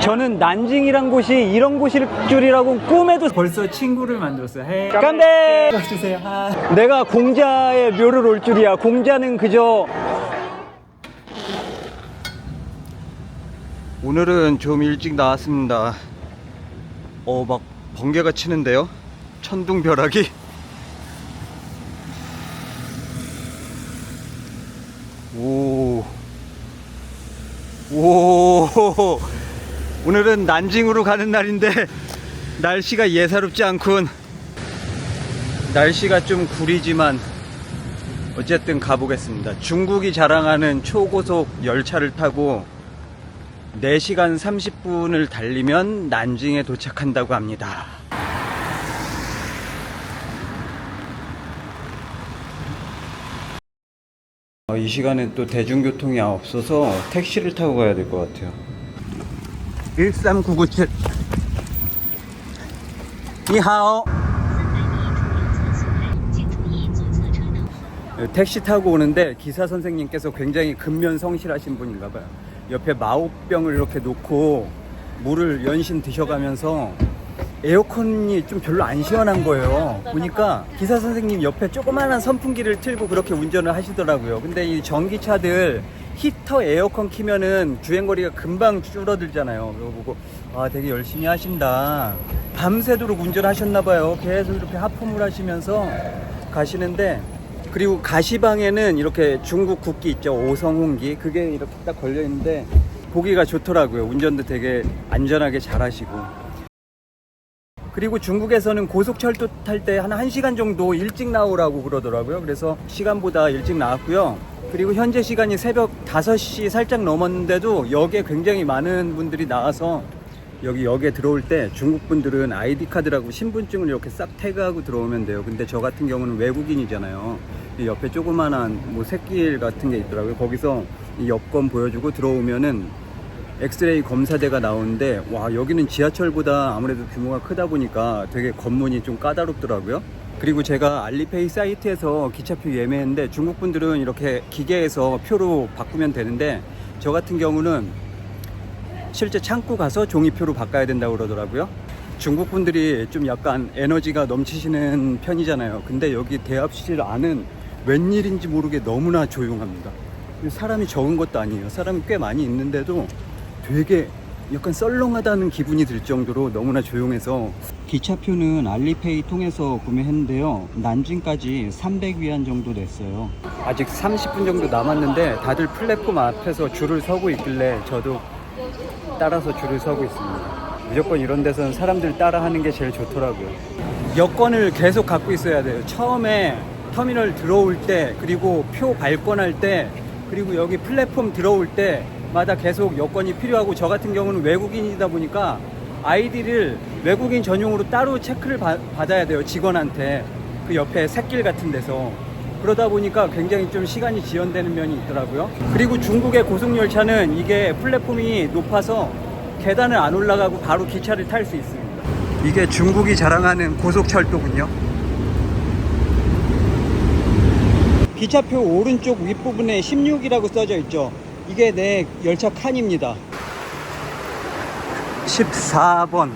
저는 난징이란 곳이 이런 곳일 줄이라고 꿈에도 벌써 친구를 만들었어요. 헤이 깐데 주세요. 내가 공자의 묘를 올 줄이야. 공자는 그저 오늘은 좀 일찍 나왔습니다. 막 번개가 치는데요. 천둥벼락이. 오. 오늘은 난징으로 가는 날인데 날씨가 예사롭지 않군. 날씨가 좀 구리지만 어쨌든 가보겠습니다. 중국이 자랑하는 초고속 열차를 타고 4시간 30분을 달리면 난징에 도착한다고 합니다. 이 시간에 또 대중교통이 없어서 택시를 타고 가야 될 것 같아요. 13997 니하오. 택시 타고 오는데 기사 선생님께서 굉장히 근면 성실하신 분인가 봐요. 옆에 마오병을 이렇게 놓고 물을 연신 드셔가면서 에어컨이 좀 별로 안 시원한 거예요. 보니까 기사 선생님 옆에 조그마한 선풍기를 틀고 그렇게 운전을 하시더라고요. 근데 이 전기차들 히터 에어컨 키면은 주행거리가 금방 줄어들잖아요. 그거 보고 되게 열심히 하신다. 밤새도록 운전하셨나봐요. 계속 이렇게 하품을 하시면서 가시는데, 그리고 가시방에는 이렇게 중국 국기 있죠. 오성홍기. 그게 이렇게 딱 걸려있는데 보기가 좋더라고요. 운전도 되게 안전하게 잘 하시고. 그리고 중국에서는 고속철도 탈 때 한 1시간 정도 일찍 나오라고 그러더라고요. 그래서 시간보다 일찍 나왔고요. 그리고 현재 시간이 새벽 5시 살짝 넘었는데도 역에 굉장히 많은 분들이 나와서 여기 역에 들어올 때 중국 분들은 아이디 카드라고 신분증을 이렇게 싹 태그하고 들어오면 돼요. 근데 저 같은 경우는 외국인이잖아요. 이 옆에 조그만한 새길 같은 게 있더라고요. 거기서 이 여권 보여주고 들어오면은 엑스레이 검사대가 나오는데, 와, 여기는 지하철보다 아무래도 규모가 크다 보니까 되게 검문이 좀 까다롭더라고요. 그리고 제가 알리페이 사이트에서 기차표 예매했는데 중국 분들은 이렇게 기계에서 표로 바꾸면 되는데 저 같은 경우는 실제 창구 가서 종이표로 바꿔야 된다고 그러더라고요. 중국 분들이 좀 약간 에너지가 넘치시는 편이잖아요. 근데 여기 대합실 안은 웬일인지 모르게 너무나 조용합니다. 사람이 적은 것도 아니에요. 사람이 꽤 많이 있는데도 되게 약간 썰렁하다는 기분이 들 정도로 너무나 조용해서. 기차표는 알리페이 통해서 구매했는데요. 난징까지 300위안 정도 냈어요. 아직 30분 정도 남았는데 다들 플랫폼 앞에서 줄을 서고 있길래 저도 따라서 줄을 서고 있습니다. 무조건 이런 데서는 사람들 따라 하는 게 제일 좋더라고요. 여권을 계속 갖고 있어야 돼요. 처음에 터미널 들어올 때, 그리고 표 발권할 때, 그리고 여기 플랫폼 들어올 때마다 계속 여권이 필요하고, 저 같은 경우는 외국인이다 보니까 아이디를 외국인 전용으로 따로 체크를 받아야 돼요. 직원한테. 그 옆에 샛길 같은 데서. 그러다 보니까 굉장히 좀 시간이 지연되는 면이 있더라고요. 그리고 중국의 고속열차는 이게 플랫폼이 높아서 계단을 안 올라가고 바로 기차를 탈 수 있습니다. 이게 중국이 자랑하는 고속철도군요. 기차표 오른쪽 윗부분에 16이라고 써져 있죠. 이게 내 열차 칸입니다. 14번.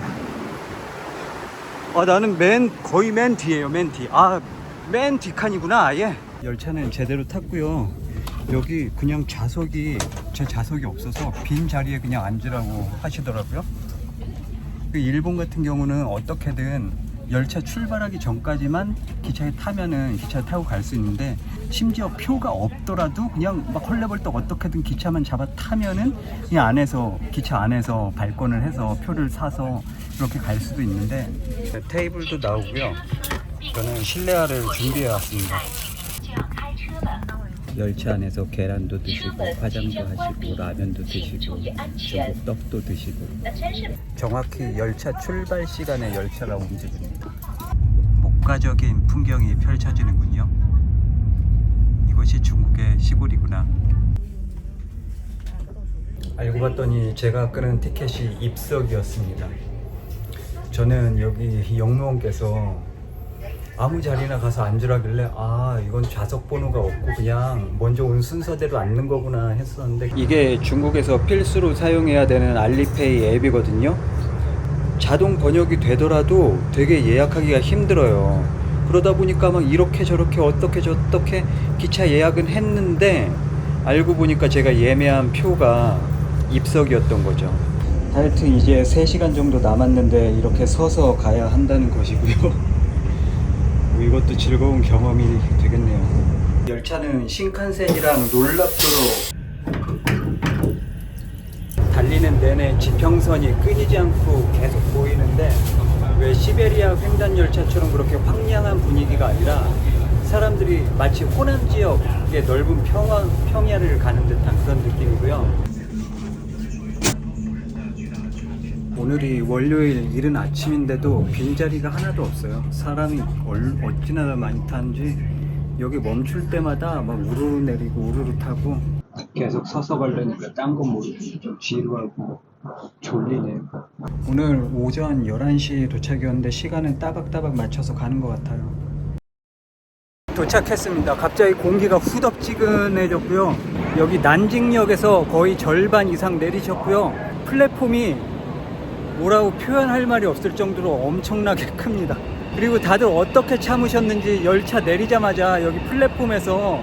나는 거의 맨 뒤에요. 맨 뒤. 맨 뒷칸이구나. 아예. 열차는 제대로 탔고요. 여기 그냥 제 좌석이 없어서 빈 자리에 그냥 앉으라고 하시더라고요. 일본 같은 경우는 어떻게든 열차 출발하기 전까지만 기차에 타면은 기차를 타고 갈 수 있는데, 심지어 표가 없더라도 그냥 막 헐레벌떡 어떻게든 기차만 잡아 타면은 이 안에서, 기차 안에서 발권을 해서 표를 사서 이렇게 갈 수도 있는데, 테이블도 나오고요. 저는 실내화를 준비해 왔습니다. 열차 안에서 계란도 드시고 화장도 하시고 라면도 드시고 중국 떡도 드시고, 정확히 열차 출발 시간에 열차가 움직입니다. 목가적인 풍경이 펼쳐지는군요. 이것이 중국의 시골이구나. 알고 봤더니 제가 끄는 티켓이 입석이었습니다. 저는 여기 역무원께서 아무 자리나 가서 앉으라길래 아 이건 좌석 번호가 없고 그냥 먼저 온 순서대로 앉는 거구나 했었는데, 이게 중국에서 필수로 사용해야 되는 알리페이 앱이거든요. 자동 번역이 되더라도 되게 예약하기가 힘들어요. 그러다 보니까 막 이렇게 저렇게 어떻게 저렇게 기차 예약은 했는데 알고 보니까 제가 예매한 표가 입석이었던 거죠. 하여튼 이제 3시간 정도 남았는데 이렇게 서서 가야 한다는 것이고요. 이것도 즐거운 경험이 되겠네요. 열차는 신칸센이랑 놀랍도록 달리는 내내 지평선이 끊이지 않고 계속 보이는데, 왜 시베리아 횡단 열차처럼 그렇게 황량한 분위기가 아니라 사람들이 마치 호남 지역의 넓은 평야를 가는 듯한 그런 느낌이고요. 오늘이 월요일 이른 아침인데도 빈자리가 하나도 없어요. 사람이 어찌나 많이 타는지 여기 멈출 때마다 막 우르르 내리고 우르르 타고, 계속 서서 가려니까 딴 건 모르고 좀 지루하고 졸리네요. 오늘 오전 11시 도착이었는데 시간은 따박따박 맞춰서 가는 것 같아요. 도착했습니다. 갑자기 공기가 후덥지근해졌고요. 여기 난징역에서 거의 절반 이상 내리셨고요. 플랫폼이 뭐라고 표현할 말이 없을 정도로 엄청나게 큽니다. 그리고 다들 어떻게 참으셨는지 열차 내리자마자 여기 플랫폼에서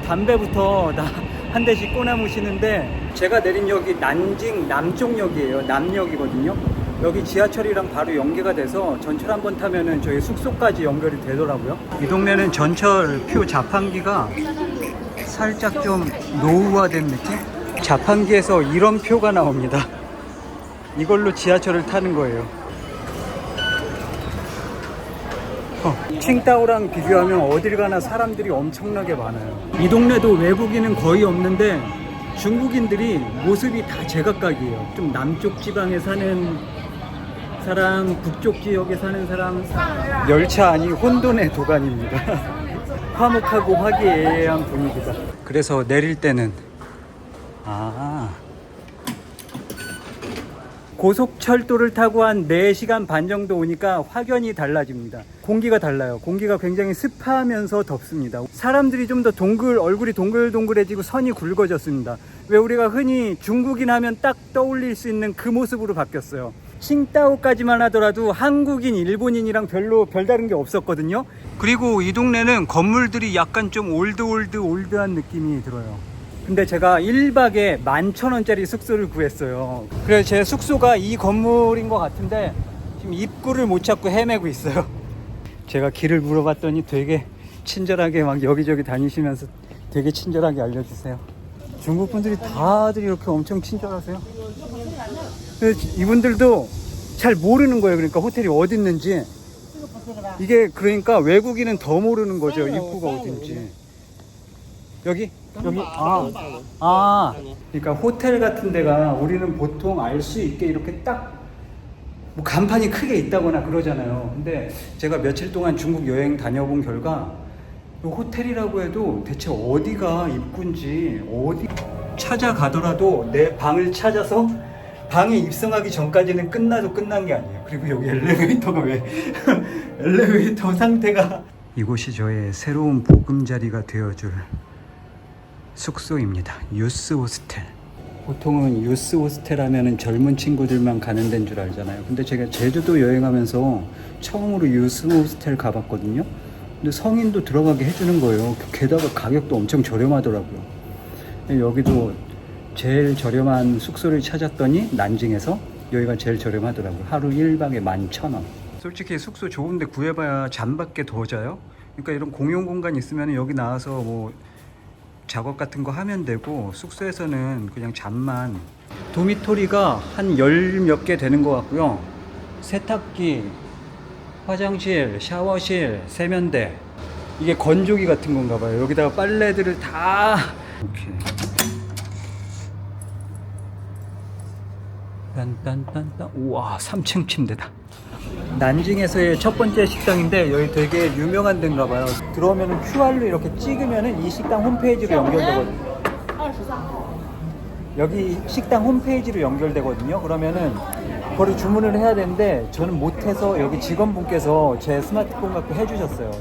담배부터 다 한 대씩 꼬나무시는데, 제가 내린 역이 난징 남쪽역이에요. 남역이거든요. 여기 지하철이랑 바로 연계가 돼서 전철 한번 타면은 저희 숙소까지 연결이 되더라고요. 이 동네는 전철 표 자판기가 살짝 좀 노후화된 느낌? 자판기에서 이런 표가 나옵니다. 이걸로 지하철을 타는 거예요. 칭따오랑 비교하면 어딜 가나 사람들이 엄청나게 많아요. 이 동네도 외국인은 거의 없는데 중국인들이 모습이 다 제각각이에요. 좀 남쪽 지방에 사는 사람, 북쪽 지역에 사는 사람, 열차 아니 혼돈의 도가니입니다. 화목하고 화기애애한 분위기다. 그래서 내릴 때는 고속철도를 타고 한 4시간 반 정도 오니까 확연히 달라집니다. 공기가 달라요. 공기가 굉장히 습하면서 덥습니다. 사람들이 좀 더 얼굴이 동글동글해지고 선이 굵어졌습니다. 왜 우리가 흔히 중국인 하면 딱 떠올릴 수 있는 그 모습으로 바뀌었어요. 칭따오까지만 하더라도 한국인, 일본인이랑 별다른 게 없었거든요. 그리고 이 동네는 건물들이 약간 좀 올드한 느낌이 들어요. 근데 제가 1박에 11,000원짜리 숙소를 구했어요. 그래서 제 숙소가 이 건물인 것 같은데 지금 입구를 못 찾고 헤매고 있어요. 제가 길을 물어봤더니 되게 친절하게 막 여기저기 다니시면서 되게 친절하게 알려주세요. 중국 분들이 다들 이렇게 엄청 친절하세요. 이분들도 잘 모르는 거예요. 그러니까 호텔이 어디 있는지. 이게 그러니까 외국인은 더 모르는 거죠. 입구가 어딘지. 여기? 그러니까 호텔 같은 데가 우리는 보통 알 수 있게 이렇게 딱 뭐 간판이 크게 있다거나 그러잖아요. 근데 제가 며칠 동안 중국 여행 다녀본 결과 호텔이라고 해도 대체 어디가 입구인지 어디 찾아가더라도 내 방을 찾아서 방에 입성하기 전까지는 끝난 게 아니에요. 그리고 여기 엘리베이터가 왜 엘리베이터 상태가, 이곳이 저의 새로운 보금자리가 되어줄 숙소입니다. 유스 호스텔. 보통은 유스 호스텔 하면은 젊은 친구들만 가는 데인 줄 알잖아요. 근데 제가 제주도 여행하면서 처음으로 유스 호스텔 가봤거든요. 근데 성인도 들어가게 해주는 거예요. 게다가 가격도 엄청 저렴하더라고요. 여기도 제일 저렴한 숙소를 찾았더니 난징에서 여기가 제일 저렴하더라고요. 하루 1박에 11,000원. 솔직히 숙소 좋은데 구해봐야 잠밖에 더 자요. 그러니까 이런 공용 공간 있으면 여기 나와서 뭐 작업 같은 거 하면 되고, 숙소에서는 그냥 잠만. 도미토리가 한 10몇 개 되는 것 같고요. 세탁기, 화장실, 샤워실, 세면대. 이게 건조기 같은 건가 봐요. 여기다가 빨래들을 다 이렇게 딴딴딴딴. 우와, 3층 침대다. 난징에서의 첫 번째 식당인데 여기 되게 유명한 데인가 봐요. 들어오면은 QR로 이렇게 찍으면은 이 식당 홈페이지로 연결되거든요. 여기 식당 홈페이지로 연결되거든요. 그러면은 그걸 주문을 해야 되는데 저는 못해서 여기 직원분께서 제 스마트폰 갖고 해주셨어요.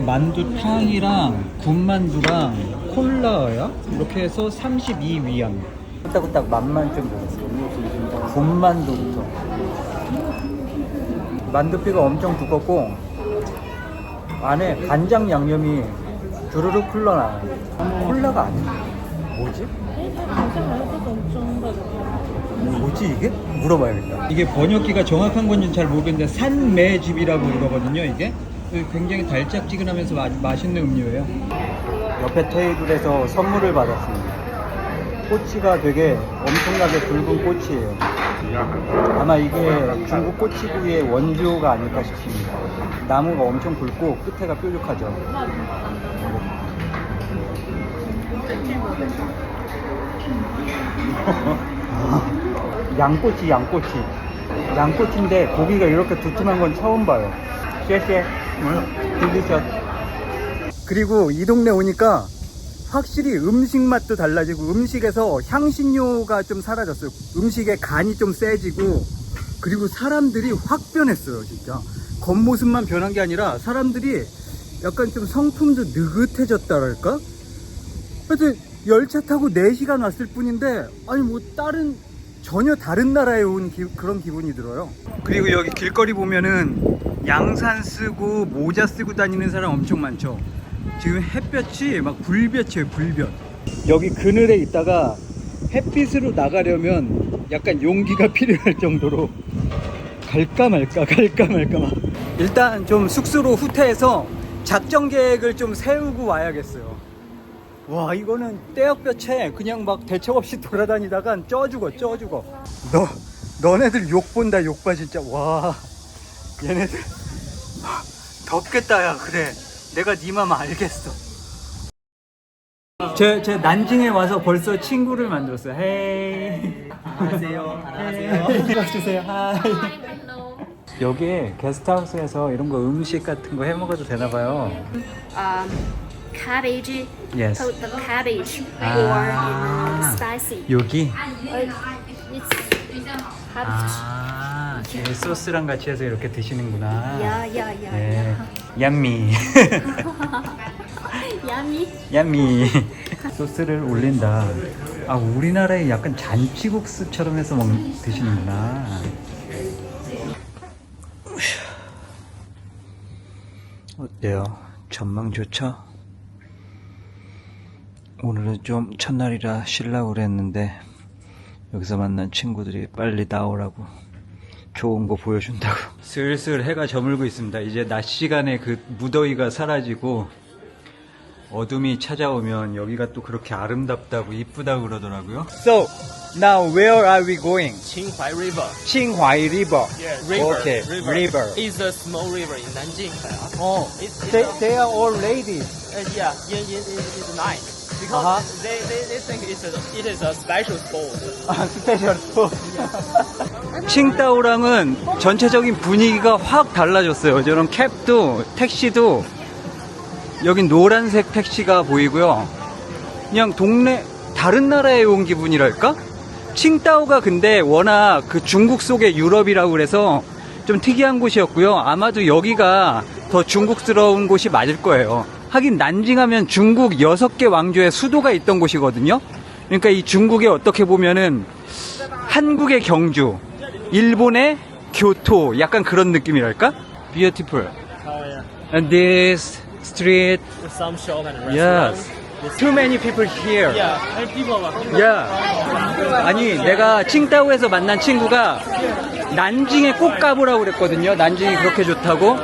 만두탕이랑 군만두랑 콜라야? 이렇게 해서 32위안. 후딱후딱 맛만 좀 보겠어요. 군만두부터. 만두피가 엄청 두껍고 안에 간장 양념이 주르륵 흘러나요. 콜라가 아니야. 뭐지? 뭐지 이게? 물어봐야겠다. 이게 번역기가 정확한 건지는 잘 모르겠는데 산매즙이라고 그러거든요. 이게 굉장히 달짝지근하면서 맛있는 음료예요. 옆에 테이블에서 선물을 받았습니다. 꼬치가 되게 엄청나게 굵은 꼬치예요. 아마 이게 중국 꼬치구이의 원조가 아닐까 싶습니다. 나무가 엄청 굵고 끝에가 뾰족하죠. 양꼬치. 양꼬치인데 고기가 이렇게 두툼한 건 처음 봐요. 쎄쎄. 딜리셔. 그리고 이 동네 오니까 확실히 음식 맛도 달라지고 음식에서 향신료가 좀 사라졌어요. 음식의 간이 좀 세지고 그리고 사람들이 확 변했어요. 진짜 겉모습만 변한 게 아니라 사람들이 약간 좀 성품도 느긋해졌다랄까? 하여튼 열차 타고 4시간 왔을 뿐인데 아니 뭐 전혀 다른 나라에 온 그런 기분이 들어요. 그리고 여기 길거리 보면은 양산 쓰고 모자 쓰고 다니는 사람 엄청 많죠. 지금 햇볕이 막 불볕이에요. 불볕. 여기 그늘에 있다가 햇빛으로 나가려면 약간 용기가 필요할 정도로 갈까 말까 막. 일단 좀 숙소로 후퇴해서 작전 계획을 좀 세우고 와야겠어요. 와 이거는 떼역볕에 그냥 막 대책 없이 돌아다니다간 쪄 죽어. 너네들 욕 본다 욕봐 진짜. 와 얘네들 덥겠다. 야 그래 내가 네 맘 알겠어. 제 난징에 와서 벌써 친구를 만들었어요. 헤이 안녕하세요. 들어주세요. 하이. 여기 게스트하우스에서 이런 거 음식 같은 거 해 먹어도 되나 봐요. Cabbage, Yes. put the cabbage or spicy. 여기? It's cabbage. 이 소스랑 같이 해서 이렇게 드시는구나. Yeah. 네. 얌미. Yummy. 얌미. 소스를 올린다. 우리나라의 약간 잔치국수처럼 해서 드시는구나. 어때요? 전망 좋죠? 오늘은 좀 첫날이라 쉬려고 그랬는데 여기서 만난 친구들이 빨리 나오라고 좋은 거 보여준다고. 슬슬 해가 저물고 있습니다. 이제 낮 시간에 그 무더위가 사라지고 어둠이 찾아오면 여기가 또 그렇게 아름답다고 이쁘다고 그러더라고요. So, now where are we going? Qinghai River. Qinghai River. Yeah, river. Okay, river. It's a small river in Nanjing. Oh, It's they are all ladies. yeah, it's nice because Uh-huh. they think it is a special sport. 스페셜 스포츠. 칭따오랑은 전체적인 분위기가 확 달라졌어요. 저런 캡도 택시도 여긴 노란색 택시가 보이고요. 그냥 동네 다른 나라에 온 기분이랄까? 칭따오가 근데 워낙 그 중국 속의 유럽이라고 그래서 좀 특이한 곳이었고요. 아마도 여기가 더 중국스러운 곳이 맞을 거예요. 하긴 난징하면 중국 6개 왕조의 수도가 있던 곳이거든요. 그러니까 이 중국에 어떻게 보면은 한국의 경주, 일본의 교토, 약간 그런 느낌이랄까? Beautiful. And this street, Some shop and yes. restaurants. Too many people here. Yeah, and people are. Yeah. 아니 내가 칭따오에서 만난 친구가 난징에 꼭 가보라고 그랬거든요. 난징이 그렇게 좋다고.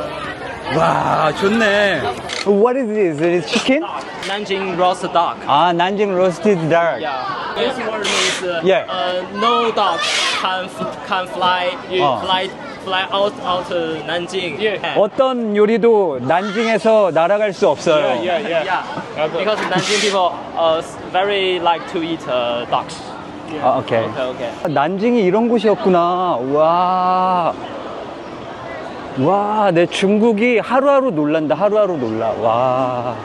와 좋네. What is this? Is it chicken? Nanjing roast duck. 난징 roasted duck. Yeah, this word means Yeah. No duck can fly. Oh. Fly out Nanjing. Yeah. 어떤 요리도 난징에서 날아갈 수 없어요. Yeah. Because Nanjing people very like to eat ducks. 오케이. Okay. 난징이 이런 곳이었구나. 와, 내 중국이 하루하루 놀란다. 하루하루 놀라. 와.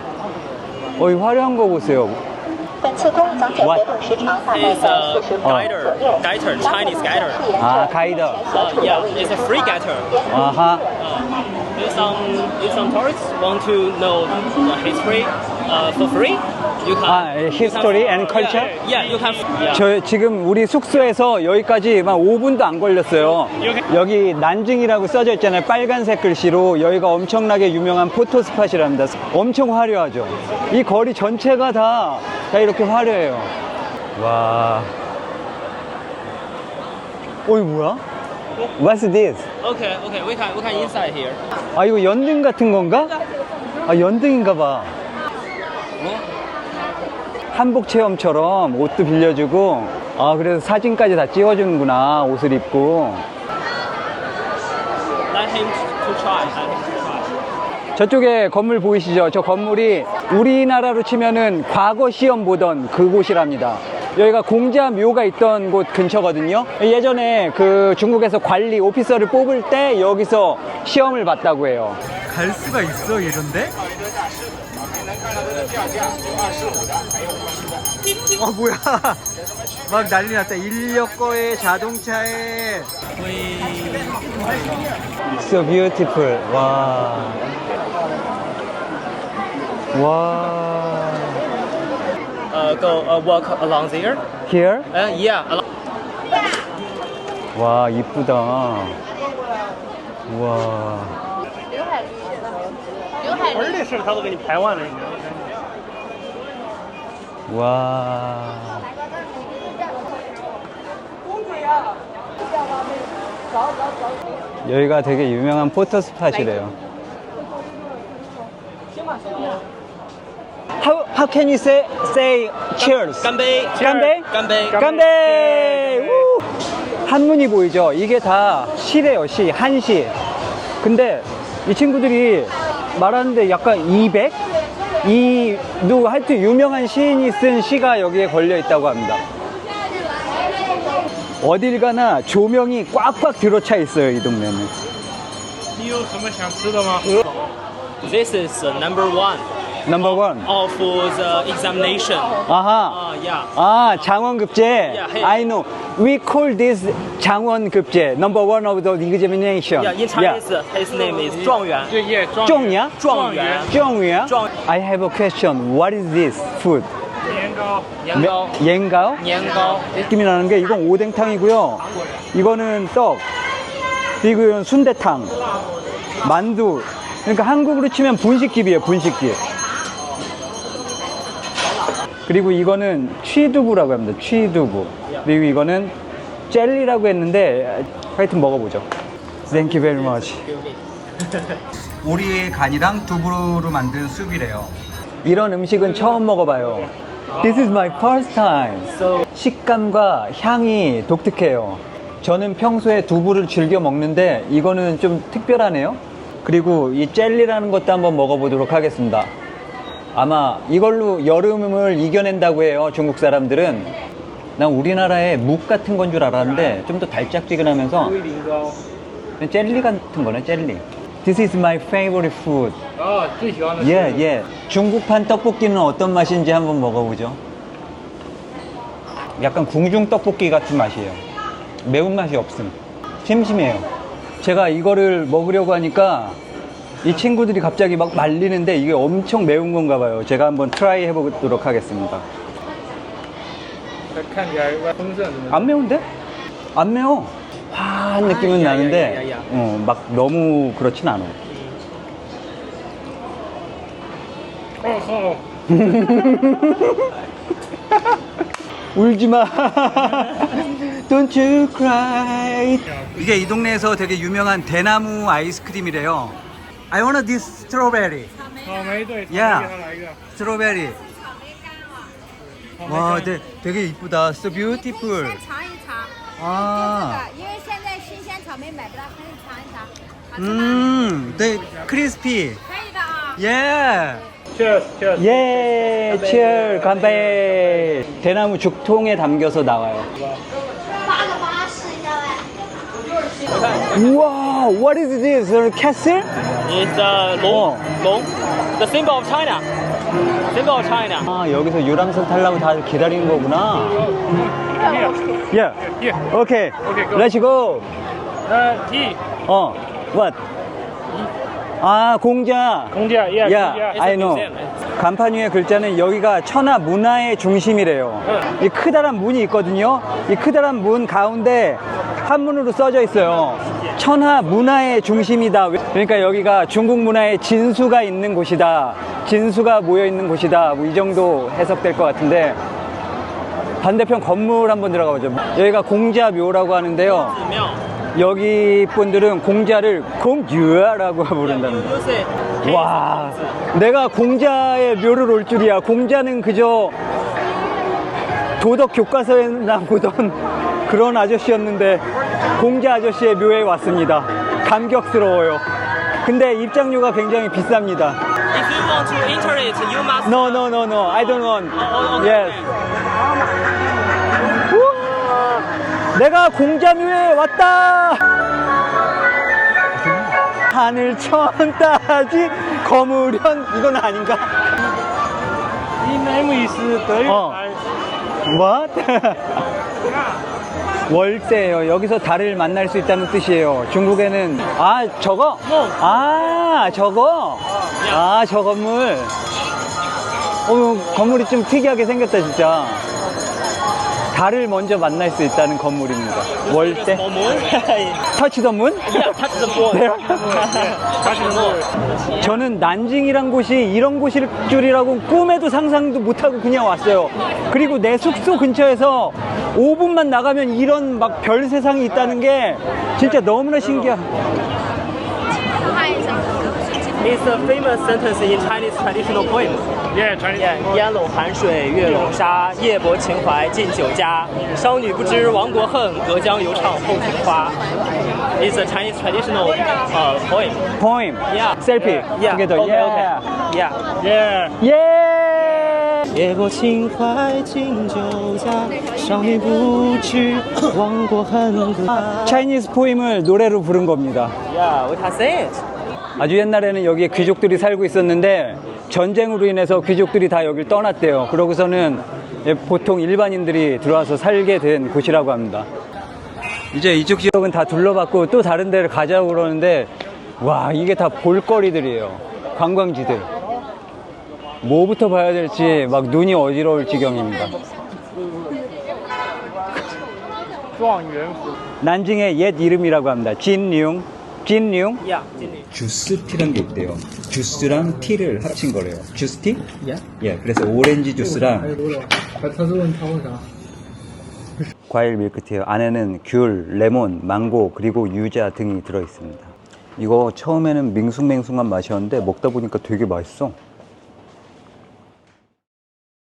이 화려한 거 보세요. 本次公益讲解活动时长大概 It's 在 a 40分 guider, Chinese guider. 아, 가이더. Yeah, it's a free guider. 아하. If some tourists want to know the history for free, you can. 아, history and culture? Yeah, you can. Yeah. 저 지금 우리 숙소에서 여기까지 막 5분도 안 걸렸어요. 여기 난징이라고 써져 있잖아요. 빨간색 글씨로. 여기가 엄청나게 유명한 포토 스팟이랍니다. 엄청 화려하죠. 이 거리 전체가 다 이렇게 화려해요. 와. 어이 뭐야? What's this? Okay, we can inside here. 아 이거 연등 같은 건가? 아 연등인가 봐. 한복 체험처럼 옷도 빌려주고, 아 그래서 사진까지 다 찍어주는구나. 옷을 입고. Let him to try. Let him to try. 저쪽에 건물 보이시죠? 저 건물이 우리나라로 치면은 과거 시험 보던 그곳이랍니다. 여기가 공자묘가 있던 곳 근처거든요. 예전에 그 중국에서 관리 오피서를 뽑을 때 여기서 시험을 봤다고 해요. 갈 수가 있어 이런데? 뭐야? 막 난리 났다. 인력거에 자동차에. So beautiful. 와. 와. Go walk along there. Here? Yeah. 와, 이쁘다. 와. 而历史他都给你排完了，你知道吗？ 와. 여기가 되게 유명한 포토 스팟이래요. How can you say cheers?干杯!干杯!干杯!干杯! 우! 한문이 보이죠? 이게 다 시래요, 시. 한시. 근데 이 친구들이 말하는데 약간 200? 이도 하여튼 유명한 시인이 쓴 시가 여기에 걸려 있다고 합니다. 어딜 가나 조명이 꽉꽉 들어차 있어요, 이 동네는. 你有什么想吃的吗？ This is number one Number one. of the examination. 아하. Yeah. 아, 장원급제. Yeah, hey. I know. We call this 장원급제. Number one of the examination. Yeah, in Chinese, his name is 状元.对耶， 정야? 状元. 정야? 정- I have a question. What is this food? 年糕， 년糕. 옌가오? 年糕. 느낌이 나는 게 이건 오뎅탕이고요. 이거는 떡. 그리고 이건 순대탕. 만두. 그러니까 한국으로 치면 분식집이에요, 분식집. 그리고 이거는 취두부라고 합니다. 취두부. 그리고 이거는 젤리라고 했는데 하여튼 먹어보죠. Thank you very much. 오리의 간이랑 두부로 만든 숲이래요. 이런 음식은 처음 먹어봐요. This is my first time. 식감과 향이 독특해요. 저는 평소에 두부를 즐겨 먹는데 이거는 좀 특별하네요. 그리고 이 젤리라는 것도 한번 먹어보도록 하겠습니다. 아마 이걸로 여름을 이겨낸다고 해요, 중국 사람들은. 난 우리나라의 묵 같은 건 줄 알았는데 좀 더 달짝지근하면서 龟苓膏。 젤리 같은 거네, 젤리. This is my favorite food. 啊，最喜欢的是。 예, 예. 중국판 떡볶이는 어떤 맛인지 한번 먹어보죠. 약간 궁중 떡볶이 같은 맛이에요. 매운맛이 없음. 심심해요. 제가 이거를 먹으려고 하니까 이 친구들이 갑자기 막 말리는데 이게 엄청 매운 건가 봐요. 제가 한번 트라이 해보도록 하겠습니다. 看起来丰盛。 안 매운데? 안 매워. 화한 느낌은 야, 나는데 야, 야, 야. 막 너무 그렇진 않아. 哦 울지 마. Don't you cry. 이게 이 동네에서 되게 유명한 대나무 아이스크림이래요. I want this strawberry. 草莓对，草莓给 Yeah. 他来一个。 스트로베리. 와, 되게 이쁘다. So beautiful. 尝一尝， 아, 因为现在新鲜草莓买不到，可以尝一尝，好吃吗？ 되게 crispy. 可以的啊。 Yeah. Cheers, cheers. 예, cheers, 간배. 대나무 죽통에 담겨서 나와요. 우와, what is this? A castle? It's the long, Oh. the symbol of China. Symbol of China. 아, 여기서 유람선 타려고 다들 기다리는 거구나. Yeah. Here. Okay. Okay, go. Let's go. T. What? 아, 공자. 공자, yeah, Yeah, 공자. I know. 간판 위에 글자는 여기가 천하 문화의 중심이래요. 이 크다란 문이 있거든요. 이 크다란 문 가운데 한문으로 써져 있어요. 천하 문화의 중심이다. 그러니까 여기가 중국 문화의 진수가 있는 곳이다. 진수가 모여 있는 곳이다. 뭐 이 정도 해석될 것 같은데 반대편 건물 한번 들어가 보죠. 여기가 공자묘라고 하는데요. 여기 분들은 공자를 공주라고 부른답니다. 와, 내가 공자의 묘를 올 줄이야. 공자는 그저 도덕 교과서에나 보던 그런 아저씨였는데 공자 아저씨의 묘에 왔습니다. 감격스러워요. 근데 입장료가 굉장히 비쌉니다. If you want to enter it, you must. No, no, no, no. I don't want. Okay. Yes. 우와, 내가 공자묘에 왔다. 하늘 천 따지 거무련 이건 아닌가? 이 name is德语 What? 월세예요. 여기서 달을 만날 수 있다는 뜻이에요. 중국에는 아 저거? 아 저거? 아 저 건물. 건물이 좀 특이하게 생겼다 진짜. 달을 먼저 만날 수 있다는 건물입니다. 월세. 터치 더 문? Yeah, touch the ball. Touch the ball. 저는 난징이란 곳이 이런 곳일 줄이라고 꿈에도 상상도 못하고 그냥 왔어요. 그리고 내 숙소 근처에서 5분만 나가면 이런 막 별 세상이 있다는 게 진짜 너무나 신기해. It's a famous sentence in Chinese traditional poems. Yeah, Chinese. Yeah, 烟笼寒水月笼沙，夜泊秦淮近酒家。商女不知亡国恨，隔江犹唱后庭花。It's a Chinese traditional poem. Poem. Yeah. Selfie. Yeah. Together. Okay, Yeah. okay. Yeah. Yeah. Yeah. 夜泊秦淮近酒家，商女不知亡国恨。 Chinese poem을 노래로 부른 겁니다. Yeah, we can say it. 아주 옛날에는 여기에 귀족들이 살고 있었는데 전쟁으로 인해서 귀족들이 다 여길 떠났대요. 그러고서는 보통 일반인들이 들어와서 살게 된 곳이라고 합니다. 이제 이쪽 지역은 다 둘러봤고 또 다른 데를 가자고 그러는데 와 이게 다 볼거리들이에요. 관광지들. 뭐부터 봐야 될지 막 눈이 어지러울 지경입니다. 状元府 난징의 옛 이름이라고 합니다. 진룡. 진룡. Yeah, 진리. 주스티란 게 있대요. 주스랑 티를 합친 거래요. 주스티? 예. 그래서 오렌지 주스랑 他是问他为啥？ 과일 밀크티예요. 안에는 귤, 레몬, 망고 그리고 유자 등이 들어 있습니다. 이거 처음에는 밍숭맹숭한 맛이었는데 먹다 보니까 되게 맛있어.